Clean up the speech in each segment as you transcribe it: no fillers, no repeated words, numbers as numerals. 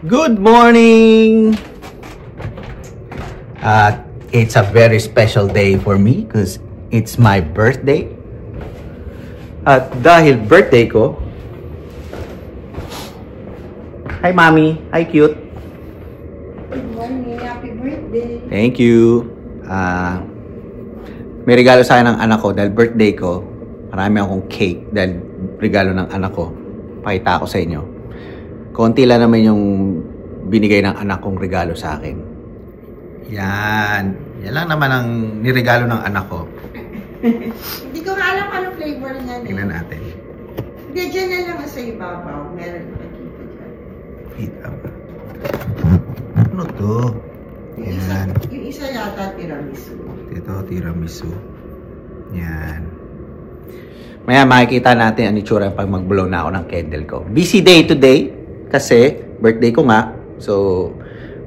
Good morning! It's a very special day for me because it's my birthday. At dahil birthday ko, hi Mami, hi cute. Good morning, happy birthday. Thank you. May regalo sa akin ng anak ko dahil birthday ko. Marami akong cake dahil regalo ng anak ko. Pakita ko sa inyo. Konti lang naman yung binigay ng anak kong regalo sa akin. Yan. Yan lang naman ang niregalo ng anak ko. Hindi ko nga alam anong flavor niya. Tingnan natin. Hindi, dyan na lang sa ibabaw. Meron makikita dyan. Kita ba? Ano to? Yan. Yung isa yata tiramisu. Ito, tiramisu. Yan. Maya makikita natin ang itsura pag mag-blow na ako ng candle ko. Busy day today kasi birthday ko nga. So,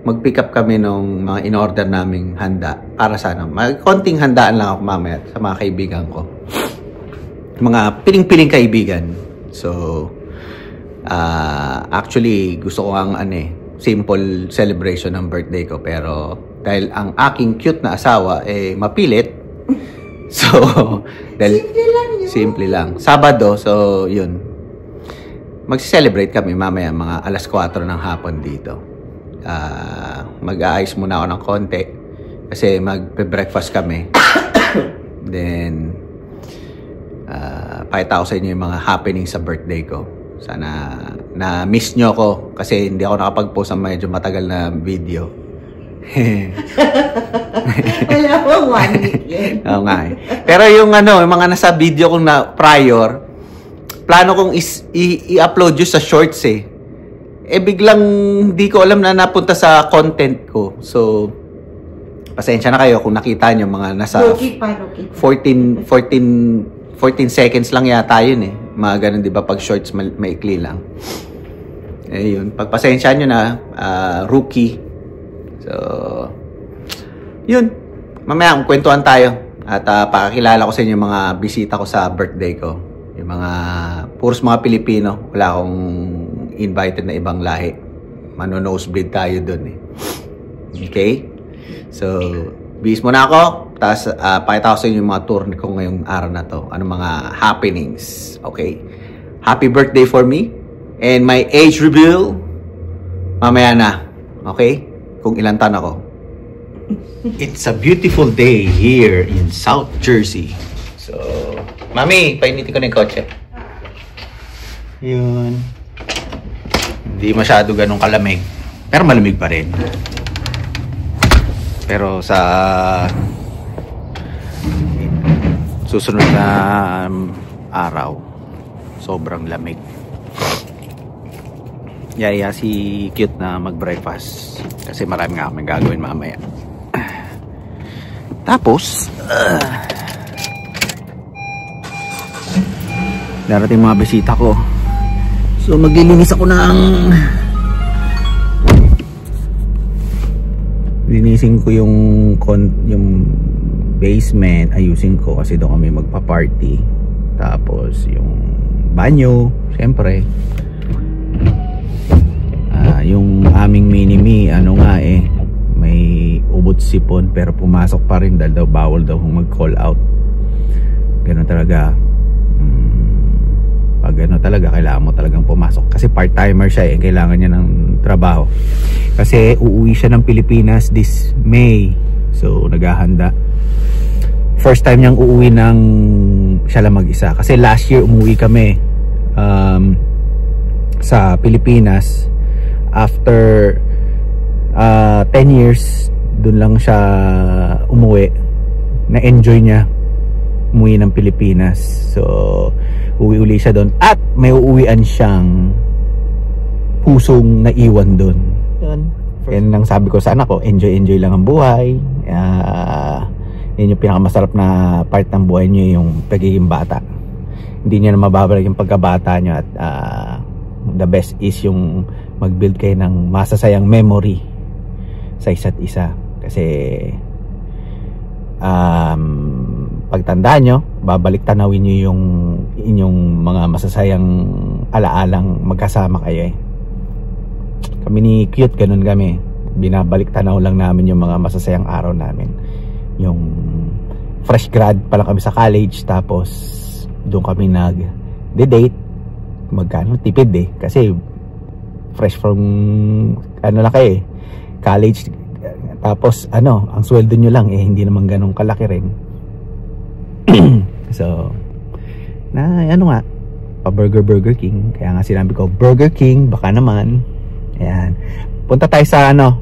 mag-pick up kami ng mga in-order naming handa para sana. Konting handaan lang ako mamaya sa mga kaibigan ko. Mga piling-piling kaibigan. So, actually, gusto ko ang simple celebration ng birthday ko. Pero, dahil ang aking cute na asawa mapilit. So, dahil Simple lang yun. Simple lang. Sabado, so yun. Mag-celebrate kami mamaya mga alas 4 ng hapon dito. Mag-aayos muna ako ng konti kasi mag-breakfast kami. Then, pakita ko sa inyo yung mga happening sa birthday ko. Sana na-miss nyo ako kasi hindi ako nakapag-post ng medyo matagal na video. Wala po, 1 week yan. Oo nga eh. Pero yung yung mga nasa video kong na prior, plano kong i-upload yun sa shorts eh. Biglang hindi ko alam na napunta sa content ko. So, pasensya na kayo kung nakita nyo mga nasa 14 seconds lang yata yun eh. Mga ganun, di ba? Pag shorts, maikli lang. Yun. Pagpasensya nyo na, rookie. So, yun. Mamaya, kwentuhan tayo. At pakakilala ko sa inyo yung mga bisita ko sa birthday ko. Yung mga, puros mga Pilipino. Wala akong invited na ibang lahi. Mano-nosebleed tayo dun eh. Okay? So, bis muna ako. Tapos, pakita ko sa inyo yung mga tour ko ngayong araw na to. Ano mga happenings. Okay? Happy birthday for me. And my age reveal, mamaya na. Okay? Kung ilan taon ako. It's a beautiful day here in South Jersey. So, Mami, painitin ko na yung kotse. Yun. Hindi masyado ganun kalamig. Pero malamig pa rin. Pero sa susunod na araw, sobrang lamig. Yaya si cute na mag-breakfast kasi marami nga kami gagawin mamaya. Tapos darating mga bisita ko, so maglilinis ako ng linisin ko yung basement, ayusin ko kasi doon kami magpa-party. Tapos yung banyo, syempre. Yung aming mini-me, may ubot sipon pero pumasok pa rin dahil daw bawal daw mag-call out. Ganun talaga. Pag talaga, kailangan mo talagang pumasok. Kasi part-timer siya kailangan niya ng trabaho. Kasi uuwi siya ng Pilipinas this May. So, naghahanda. First time niyang uuwi ng siya lang mag-isa. Kasi last year umuwi kami sa Pilipinas. After 10 years, dun lang siya umuwi. Na-enjoy niya umuwi ng Pilipinas. So, uwi-uli siya dun. At may uuwian siyang pusong naiwan dun. Yan lang sabi ko sa anak ko, enjoy lang ang buhay. Yan yung pinakamasarap na part ng buhay niyo, yung pagiging bata. Hindi niya na mababalik yung pagkabata niyo. At the best is yung mag-build kayo ng masasayang memory sa isa't isa. Kasi pagtandaan nyo, babalik tanawin nyo yung inyong mga masasayang alaalang magkasama kayo Kami ni Cute, ganun kami. Binabalik tanaw lang namin yung mga masasayang araw namin. Yung fresh grad pa lang kami sa college, tapos doon kami nag-date. Magkano? Tipid eh. Kasi fresh from ano lang kayo eh, college. Tapos ano, ang sweldo nyo lang eh, hindi naman ganun kalaki rin. So, na ano nga, Burger King. Kaya nga sinabi ko, Burger King, baka naman. Ayan. Punta tayo sa ano,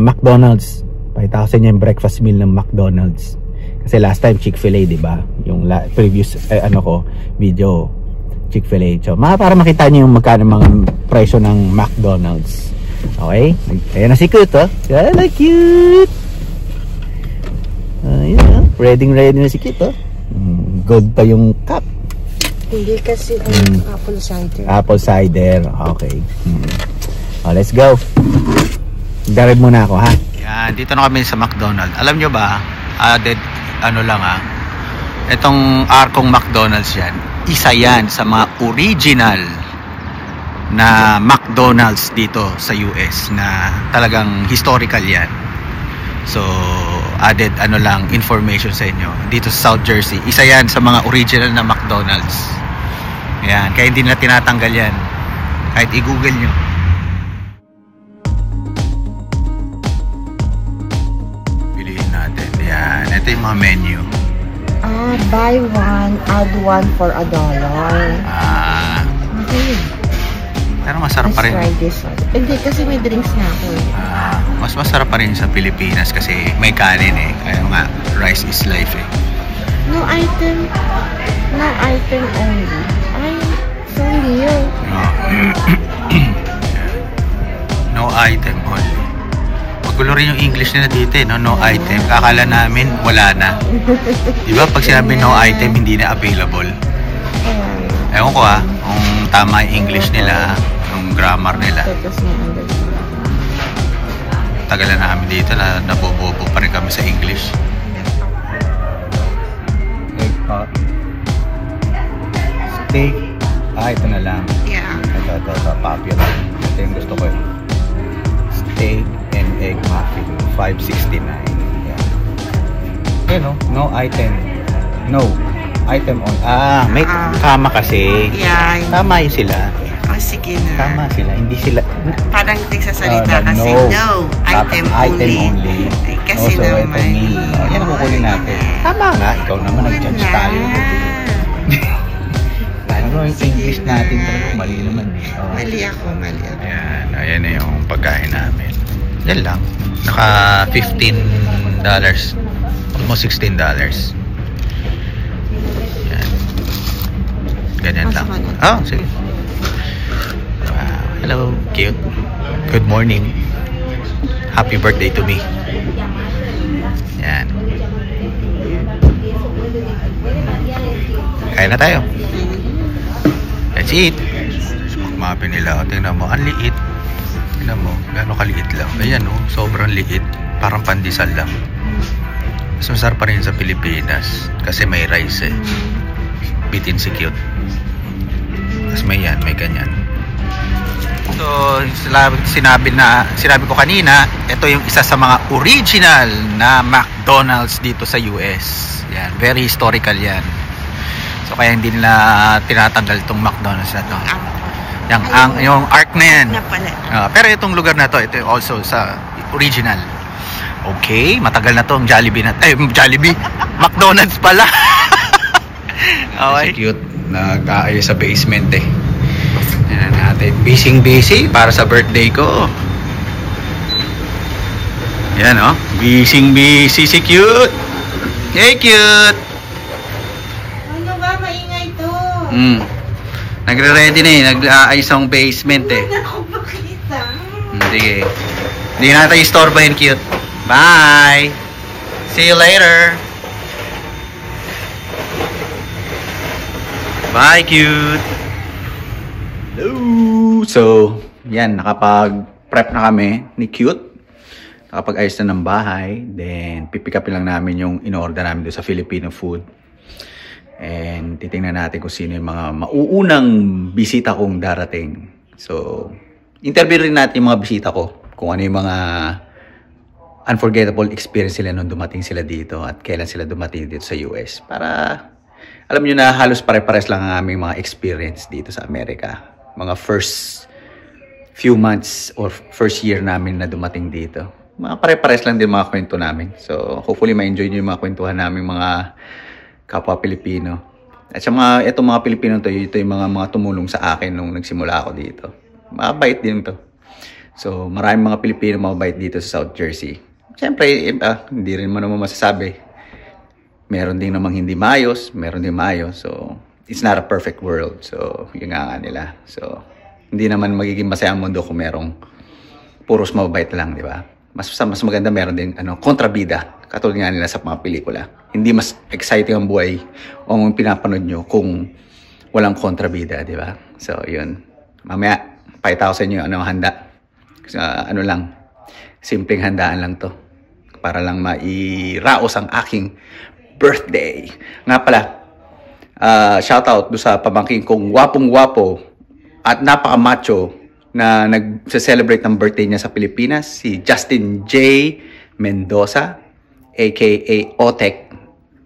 McDonald's. Pakita ko sa inyo yung breakfast meal ng McDonald's. Kasi last time Chick-fil-A, di ba? Yung previous video, Chick-fil-A. So, para makita niyo yung magkano mga presyo ng McDonald's. Okay? Ayan na si Cute, oh. Hello, Cute! Ayan, ready na si Cute, oh. Gold pa yung cup. Hindi kasi apple cider. Apple cider, okay. Let's go. Garib muna ako, ha? Yan, dito na kami sa McDonald's. Alam nyo ba, itong arkong McDonald's yan, isa yan sa mga original na McDonald's dito sa US na talagang historical yan. So, added information sa inyo. Dito sa South Jersey, isa yan sa mga original na McDonald's. Yan, kaya hindi na tinatanggal yan. Kahit i-google nyo. Piliin natin. Yan, ito yung mga menu. Buy one, add one for $1. Okay. Pero masarap pa rin. Let's try this one. Hindi, kasi may drinks na ako. Mas masarap pa rin sa Pilipinas kasi may kanin eh. Kaya nga, rice is life eh. No item only. Ay, so new. No item only. Magulo rin yung English nila dito eh, no? No item. Kakala namin wala na. Diba pag sinabi no item, hindi na available. Ewan ko kung tama yung English nila, yung grammar nila. Tagal na namin dito na nabobobo pa rin kami sa English. Egg pot. Steak. Ito na lang. Yeah. Ito, popular. Ito yung gusto ko. Steak and egg muffin. $5.69. Yeah. Okay, no item. No item on. May kama kasi. Yeah. Tama yun sila. Sige na. Tama sila. Hindi sila. Parang nagsasalita kasi no item only. Ay, kasi also, naman. Yan ang kukunin natin. Tama nga. Ikaw naman nag-judge tayo. Ano yung English natin talaga? Mali naman. Mali ako. Ayan na yung pagkain namin. Yan lang. Naka $15. Almost $16. Yan. Ganyan lang. Sige. Hello, Cute. Good morning. Happy birthday to me. Yan. Kain na tayo. Let's eat. Muffin nila. Tingnan mo, ang liit. Tingnan mo, gano'ng kaliit lang. Ayan sobrang liit. Parang pandesal lang. Mas masarap pa rin sa Pilipinas. Kasi may rice eh. Bitin si Cute. Tapos may ganyan. So, sinabi ko kanina, ito yung isa sa mga original na McDonald's dito sa US. Yan, very historical yan. So, kaya hindi nila tinatanggal itong McDonald's na to. Yung arc na yan. Pero itong lugar na to, ito also sa original. Okay, matagal na to ang Jollibee na. Jollibee. McDonald's pala. Okay. Cute. Nag-aayos sa basement eh. Yan natin. Busy para sa birthday ko. Yan busy si Cute. Hey, Cute. Ano ba? Maingay to. Nagre-ready na eh. Nag-aayos ang basement eh. Hindi ako makita. Sige. Hindi natin istorbahin, Cute. Bye. See you later. Bye, Cute. Hello. So, yan. Nakapag-prep na kami ni Cute. Nakapag-ayos na ng bahay. Then, pipick up lang namin yung in-order namin doon sa Filipino food. And titingnan natin kung sino yung mga mauunang bisita kong darating. So, interview rin natin yung mga bisita ko kung ano yung mga unforgettable experience sila nung dumating sila dito at kailan sila dumating dito sa US. Para alam nyo na halos pare-pares lang ang aming mga experience dito sa Amerika. Mga first few months or first year namin na dumating dito. Mga pare-pares lang din mga kwento namin. So hopefully ma-enjoy nyo yung mga kwentuhan namin mga kapwa Pilipino. At sa mga, itong mga Pilipino to, ito yung mga tumulong sa akin nung nagsimula ako dito. Mabait din to. So maraming mga Pilipino mabait dito sa South Jersey. Siyempre, hindi rin naman masasabi. Meron din namang hindi maayos, meron din maayos. So, it's not a perfect world. So, yun nga nila. So, hindi naman magiging masayang mundo kung merong puros mabait lang, di ba? Mas maganda meron din kontrabida. Katulad nga nila sa mga pelikula. Hindi mas exciting ang buhay o ang pinapanood nyo kung walang kontrabida, di ba? So, yun. Mamaya, pakita ko sa inyo anong handa. Lang, simpleng handaan lang to. Para lang mairaos ang aking birthday. Nga pala, shoutout do sa pamangkin kong wapong-wapo at napaka-macho na nag-celebrate ng birthday niya sa Pilipinas, si Justin J. Mendoza, aka Otek.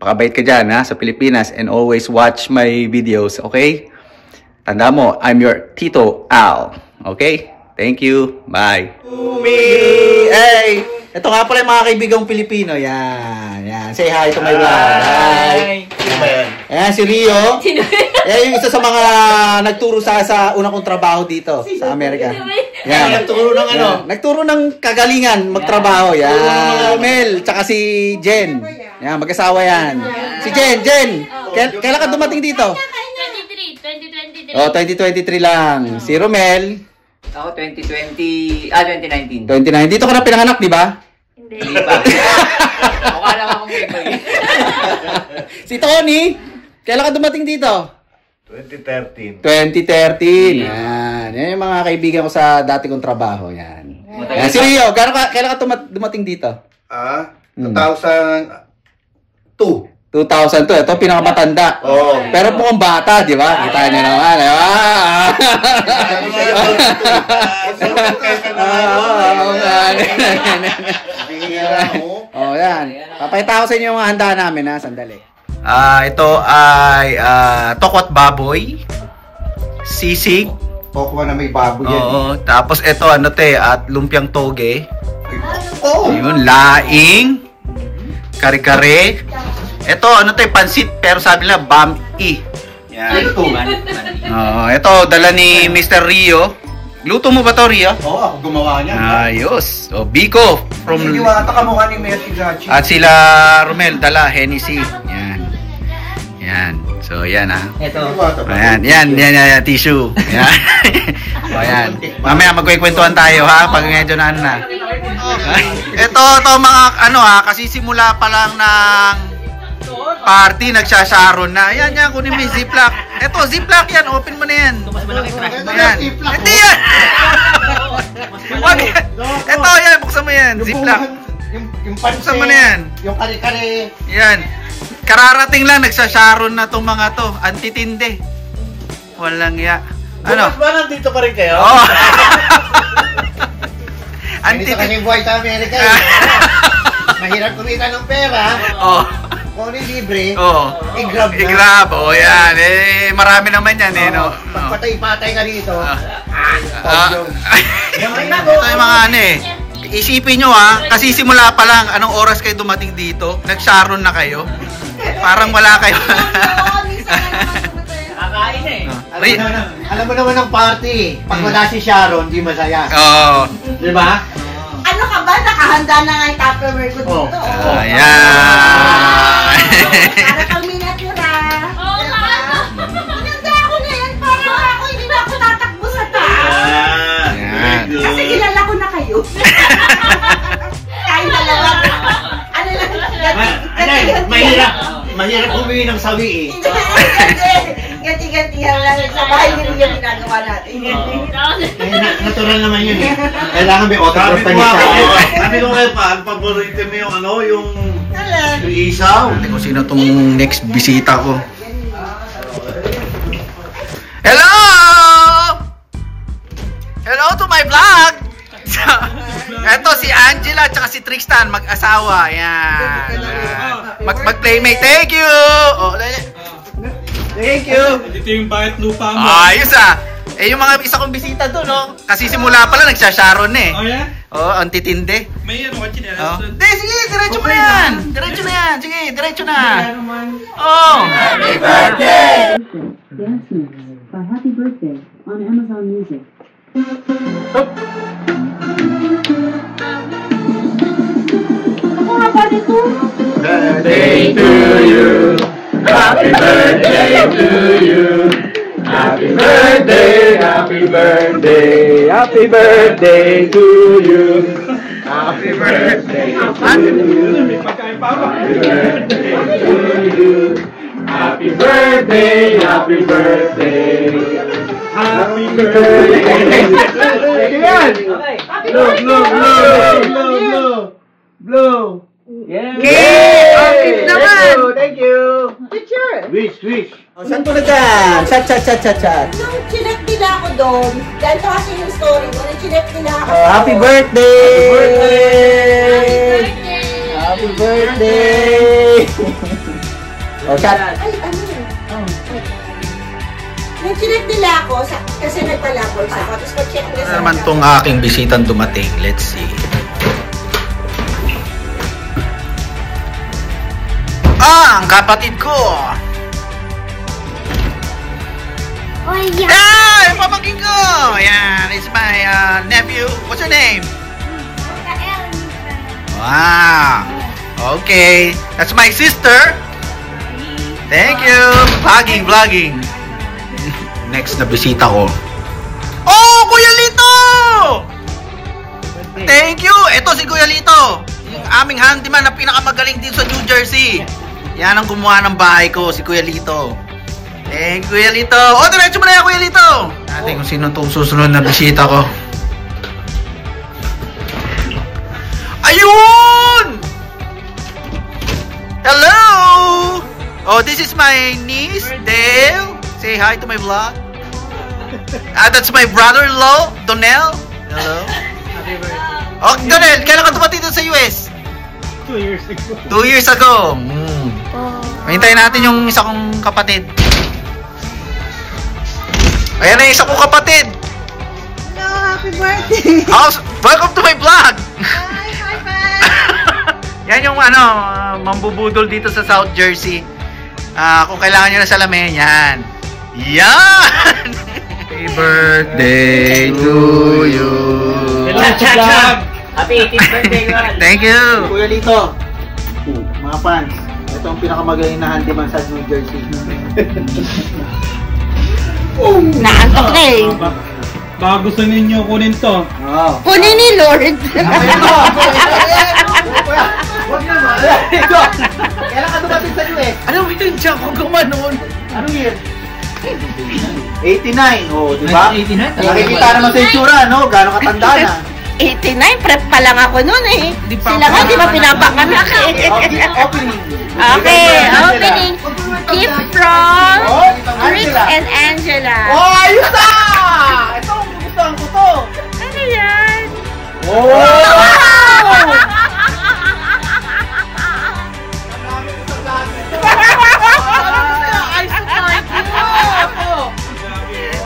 Pakabait ka dyan sa Pilipinas and always watch my videos, okay? Tanda mo, I'm your Tito Al, okay? Thank you. Bye. Hey! Ito nga pala yung mga kaibigang Pilipino. Yan. Say hi to my vlog. Hi. Ayan, si Rio. Ayan yung isa sa mga nagturo sa unang kong trabaho dito sa Amerika. Yan. Nagturo ng ano? Nagturo ng kagalingan magtrabaho. Yan. Mel, tsaka si Jen. Yan, mag-asawa yan. Si Jen. Kailan ka dumating dito? 2023. Oh, 2023 lang. Si Romel. Ako 2019. Dito ka na pinanganak, di ba? Hindi. Mukha lang akong beboy. Si Tony, kailan ka dumating dito? 2013. 2013. Yan yung mga kaibigan ko sa dati kong trabaho. Yan. Si Rio, kailan ka dumating dito? 2002. 2002. Ito pinakamatanda. Oo. Pero mukhang bata, di ba? Kita niyo naman. Oh, yan. Papayta ko sa inyo yung mga handa namin, ha? Sandali. Ito ay tokwat baboy, sisig. Pokwa na may baboy yan. Oo. Tapos ito at lumpiang toge. Oh. Yun, laing, kare-kare. Ito pansit pero sabi nila bam-i. Yan. Ito dala ni Mr. Rio. Luto mo ba to, Rio? Oo, ako gumawa niya. Ayos. O, Biko from Diwata ka mukha ni Messi Gachi. at sila Romel dala Hennessy. Yan. So, yan Ito. Yan, tissue. Yan. O, yan. Mamaya magkwekwentuhan tayo ha pag medyo na Ito mga kasi simula pa lang ng party, nagsasaron na. Ayan, kunin mo yung ziplock. Ito, ziplock yan. Open mo na yan. Ayan. Hindi yan. Ito, yan. Buksan mo yan. Ziplock. Yung pansin. Buksan mo na yan. Yung kare-kare. Yan. Kararating lang, nagsasaron na itong mga to. Antitinde. Walang ya. Bukas ba nandito pa rin kayo? Oo. Ganito kasi buhay sa Amerika Mahirap kumita ng pera. Oo. Kung ano libre, i-grab na. I-grab, yan. Marami naman yan, no? Pagpatay-patay ka dito. Ito yung mga Isipin nyo kasi simula pa lang, anong oras kayo dumating dito? Nag-sharon na kayo? Parang wala kayo. Kakain Alam mo naman ang party. Pag wala si Sharon, di masaya. Oo. Di ba? Ano ka ba? Nakahanda na nga yung Tupperware ko dito. Ayan. Para kang miniatura. Oo, Hinanda ako na yan. Para ako hindi na ako tatakbo sa taas. Ayan. Kasi kilala ko na kayo. Kain dalawa. Ano lang? Mahirap humingi ng sawi Ganti-gantihan lang. Sa bahay nyo yung ginagawa natin. Natural naman yun Kailangan may autograph pa niya. Sabi ko ngayon pa, ang paborito mo yung isaw. Hindi ko sino tong next bisita ko. Hello! Hello to my vlog! Eto si Angela at si Tristan, mag-asawa. Yan. Mag-playmate. Thank you! Thank you! Ito yung bakit lupa mo. Ayos Eh, yung mga isa kong bisita doon, no? Kasi simula pala, nagsasharon eh. Oh, yeah? Oo, ang titindi. May ano ka chinelas Oh. doon? Hindi, sige, diretso mo na yan. Diretso na yan. Sige, diretso na. Oh! Happy birthday! Dance Moves by Happy Birthday on Amazon Music. Ako nga ba nito? Birthday to you. Happy birthday to you. Happy birthday, happy birthday, happy birthday to you. Happy birthday to you. May pagkain pa ba? Happy birthday to you. Happy birthday, happy birthday. Happy birthday. Blow. Yeah. Okay naman. Thank you. Teacher, Wish. Oh, saan po na dyan? Chat. nung chinek nila ako doon, dahil ito kasi yung story mo, nung chinek nila ako. Oh, happy birthday! Birthday! Happy birthday! Oh, chat. Ay, ano yun? Nung chinek nila ako, kasi nagpalabol sa ako, tapos mag-check nila Ano naman tong aking bisitang dumating? Let's see. Ang kapatid ko! Oh, yeah. Ah! Yung pamangkin ko! Yan, it's my nephew. What's your name? Wow! Okay. That's my sister. Thank you. Vlogging. Next na bisita ko. Oh! Kuya Lito! Thank you! Ito si Kuya Lito. Yung aming handyman na pinakamagaling dito sa New Jersey. Yan ang gumawa ng bahay ko, si Kuya Lito. Thank you, Kuya Lito. Oh, diretso mo na yan, Kuya Lito. Natin kung sino itong susunod na bisita ko. Ayun! Hello! Oh, this is my niece, Dale. Say hi to my vlog. That's my brother-in-law, Donel. Hello. Oh, Donel, kailan ka dumating dito sa US? 2 years ago. 2 years ago. Hintayin natin yung isa kong kapatid. Ayan na yung isa kong kapatid. Hello, happy birthday! Welcome to my vlog. Hi, high five! Yan yung mambubudol dito sa South Jersey. Kung kailangan nyo na salamin, yan. Yan! Happy birthday to you. Happy 18th birthday, girl. Thank you. Kuya Lito, mga fans, ito ang pinakamagaling na handyman sa New Jersey. Naantok na eh. Baka gusto ninyo kunin to. Oo. Kunin ni Lord. Huwag naman. Ito. Kailan ka dumating sa US? Ano yun dyan kung gumanon? Anong year? 89. Oh, di ba? 89? Nakikita naman sa itsura, no? Gano'ng katanda na. 89, prep pa lang ako noon eh. Sila nga, di ba pinapanganak eh. Opening. Okay, opening. Gift from Rick Angela. and Angela. Oh, ayos na! Ito, gustuhan ko to. Ano yan? Oh!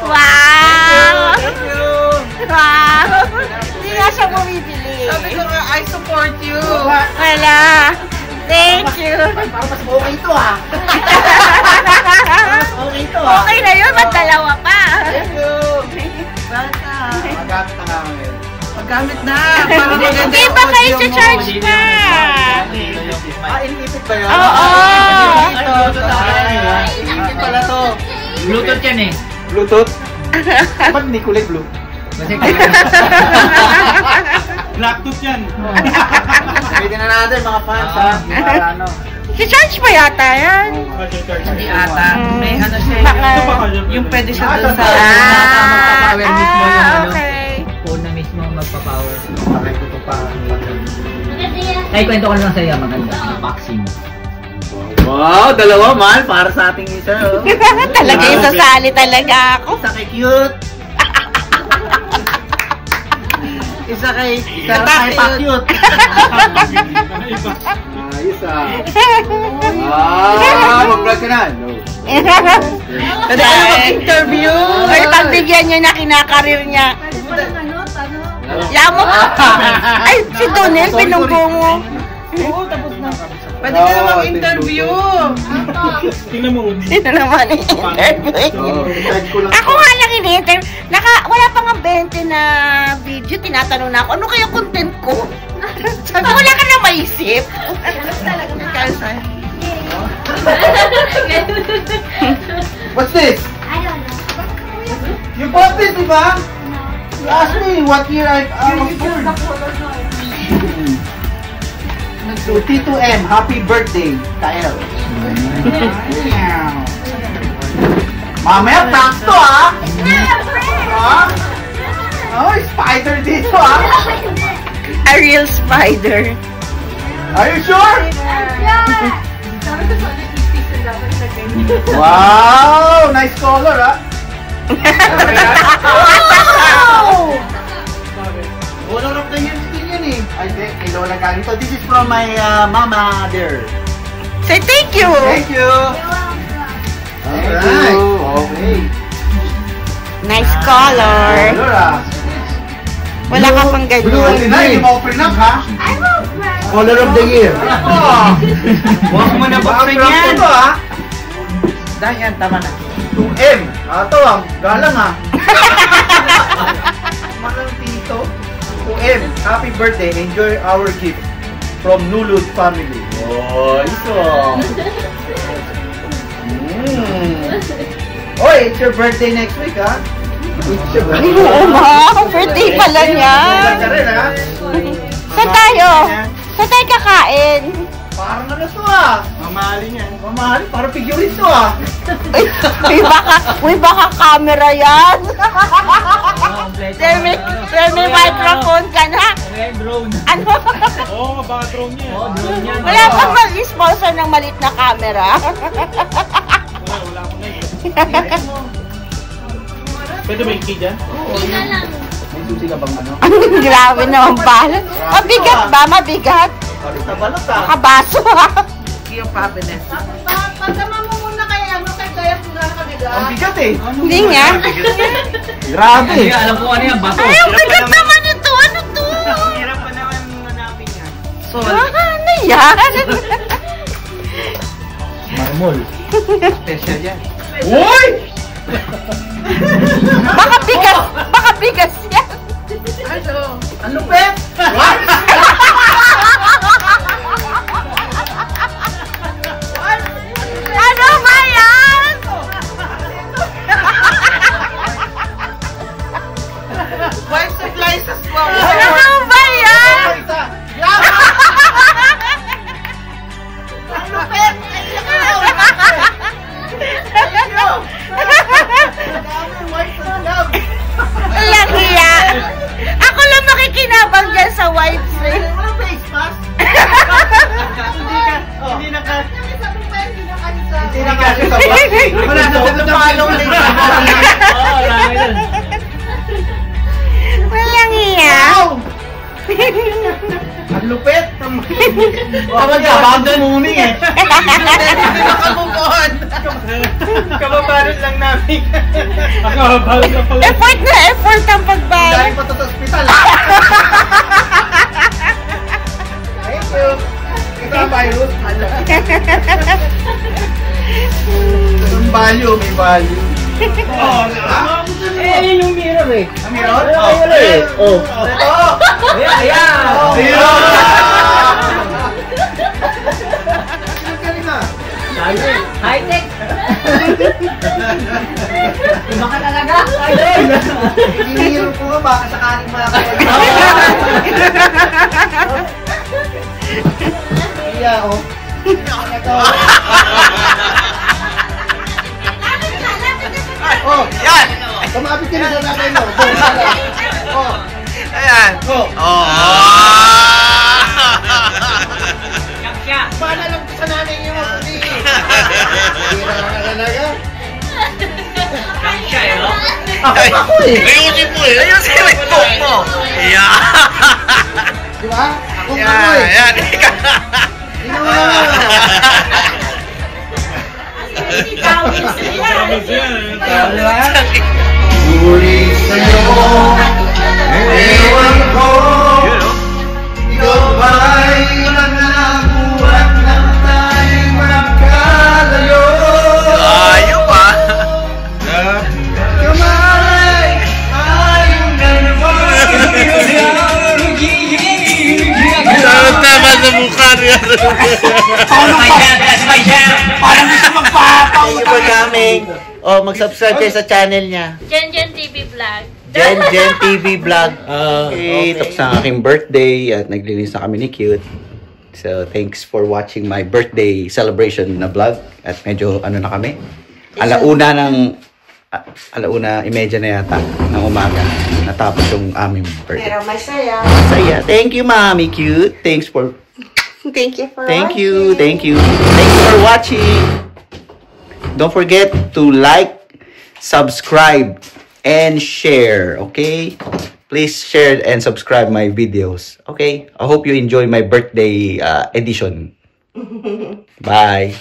Wow! Wow! Hindi nga siya bumibili. Sabi ko nga, I support you. Wala. Thank you. Parang mas okay ito, ha? Mas okay ito, ha? Okay na yun, mas dalawa pa. Thank you. Welcome. Magamit na nga ngayon. Paggamit na. Para maganda Hindi yung pa kayo audio mo. charge pa. Inipit ba yun? Oo. Inipit pala to. Bluetooth yan eh. Bluetooth? Ba't hindi kulay blue? Kasi Blacktooth yan. Pwede na natin mga fans, ha? Para ano. Si-charge pa yata yan. hindi ata. May ano siya. Baka- Yung pwede siya dun sa Ah, magpapower mismo yung ano. okay. Phone na mismo magpapower. Bakit ko pa? Ay, kwento ko lang sa'yo. Maganda. Unboxing. Wow, dalawa man para sa ating isa. Oh. Talaga yung sasali talaga ako. Sa cute. Isa kay Pakyut. Ayos mag-vlog ka na. No. Pwede kayo mag-interview. Ay, pagbigyan niya na kinakarir niya. Yamo. Ay, si Donel, pinunggo mo. Oo, tapos na. Pwede ka na mag-interview. Tingnan mo. Sino naman i-interview? Ako nga lang in-interview. Wala pa nga 20 na video. Tinatanong na ako, ano kaya content ko? Sabi, wala ka na maisip. What's this? I don't know. You bought this, di ba? You asked me what year I was born. So, Tito M, happy birthday, Kael. Mamaya, prank to, ha? Oh, spider dito, ha? A real spider. Are you sure? Wow, nice color, ha? Wow! Color of the year din yan, eh. I think, kay Lola galing. So, this is from my mama there. Say thank you. Thank you. Alright. Okay. Nice color. Color, ah. Wala ka pang Blue ganyan. and green. Ma-open up, ha? I will cry. Color of the year. Huwag mo na bakit yan. Ito, ha? Dahil yan, tama na. 2M. Ito, ah. Galang, ha? Manang Tito. 2M. Happy birthday. Enjoy our gift. From Nulud family. Oh, ito. Oy, it's your birthday next week, ha? It's your birthday. Oo, ma. Birthday pala niya. Ka rin, ha? Saan tayo? Saan tayo kakain? Parang ano to, ah? Mamahalin yan. Mamahalin? Parang figurine to, ah. Uy, baka camera yan. May microphone ka na. Okay, drone. Ano? Oo, baka drone yan. Oo, drone yan. Wala pang mag-sponsor ng maliit na camera. Wala ko na yun. Pwede ba yung key dyan? Tingnan lang. May susi ka bang ano? Grabe naman pala. Mabigat ba? Mabigat? Sa balot, ah. Kabaso ha? Pagkama mo muna kay Gaya Pura ka bigat. Ang bigat, eh. Hindi nga. Grabe. Hindi, alam ko ano yan, bato. Ay, ang bigat naman ito. Ano to? Hirap pa naman hanapin yan. Ano yan? Marmol. Special yan. Uy! Baka bigas yan. Ang lupet! What? Ano ba yan? White supplies as well. Ano ba yan? Alang hiya. Ako lang makikinabang dyan sa wipes eh. Ano face mask? Hindi na ka. Sabi pa yun, hindi na kanisa. Hindi na kasi sa buhay. Wala na sa palo ulit. Oo, laki yun. Walang hiya. Ang lupet. Kapag ka, bago muming eh. Hindi na kamukon. Kababaran lang namin. Nakababalot na pala. Effort ang pagbago. Dahil pa ito sa ospital. Thank you. Ito ang virus. Ang value, may value. Eh, yun yung mirror eh. Ang mirror? Oh. Ito! Ayan, ayan. Mirror! High-tech. Iba ka talaga. High-tech. Hinihiro ko nga, baka sakaling makakawala. Iya, oh. Ito. Oh, yan! Kumapit ka na sa tatay mo. Oh. Ayan. Oh. Siya. Paano lang ko sa nanay niyo mo, puti? Hira ka talaga. Siya eh, no? Ako eh. Ayusin mo eh. Ayusin mo. Yeah. ba? Ako Yan, ako eh. yan. Tingnan mo. Di ba? Muli sa'yo, ewan ko, ikaw ba'y nanabuhat ng tayo'y magkalayo? Ayaw pa. Kamay, tayong dalawa. Tama sa mukha niya. Thank you for coming. Oh, mag-subscribe kayo sa channel niya. Jen TV Vlog. Jen TV Vlog. Okay, tapos ang aking birthday at naglinis na kami ni Cute. So, thanks for watching my birthday celebration na vlog. At medyo ano na kami. Alauna 1:30 na yata ng umaga. Natapos yung aming birthday. Pero masaya. Saya. Thank you, Mommy Cute. Thank you. Thank you. Thanks for watching. Don't forget to like, subscribe, and share. Okay? Please share and subscribe my videos. Okay? I hope you enjoy my birthday edition. Bye.